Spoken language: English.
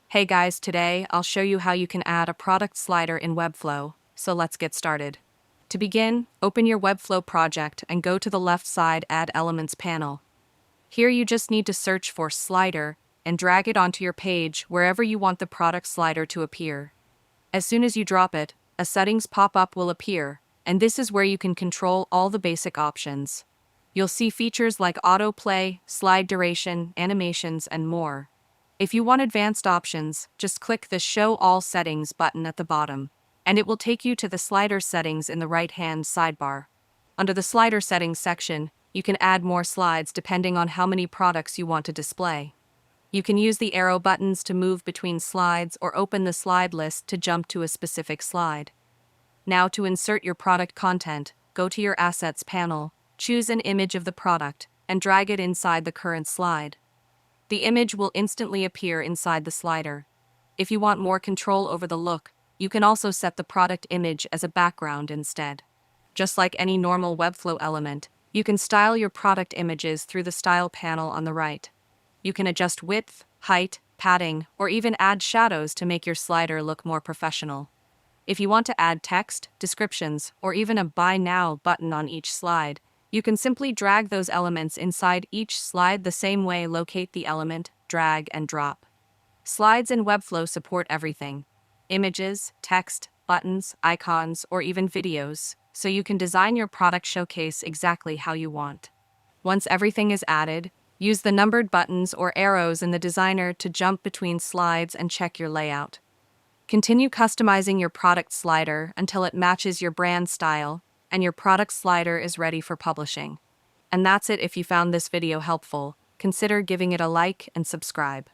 Hey guys, today I'll show you how you can add a product slider in Webflow, so let's get started. To begin, open your Webflow project and go to the left side Add Elements panel. Here you just need to search for Slider and drag it onto your page wherever you want the product slider to appear. As soon as you drop it, a settings pop-up will appear, and this is where you can control all the basic options. You'll see features like autoplay, slide duration, animations, and more. If you want advanced options, just click the Show All Settings button at the bottom, and it will take you to the slider settings in the right-hand sidebar. Under the slider settings section, you can add more slides depending on how many products you want to display. You can use the arrow buttons to move between slides or open the slide list to jump to a specific slide. Now to insert your product content, go to your Assets panel, choose an image of the product, and drag it inside the current slide. The image will instantly appear inside the slider. If you want more control over the look, you can also set the product image as a background instead. Just like any normal Webflow element, you can style your product images through the Style panel on the right. You can adjust width, height, padding, or even add shadows to make your slider look more professional. If you want to add text, descriptions, or even a Buy Now button on each slide, you can simply drag those elements inside each slide the same way. Locate the element, drag, and drop. Slides in Webflow support everything: images, text, buttons, icons, or even videos, so you can design your product showcase exactly how you want. Once everything is added, use the numbered buttons or arrows in the designer to jump between slides and check your layout. Continue customizing your product slider until it matches your brand style, and your product slider is ready for publishing. And that's it. If you found this video helpful, consider giving it a like and subscribe.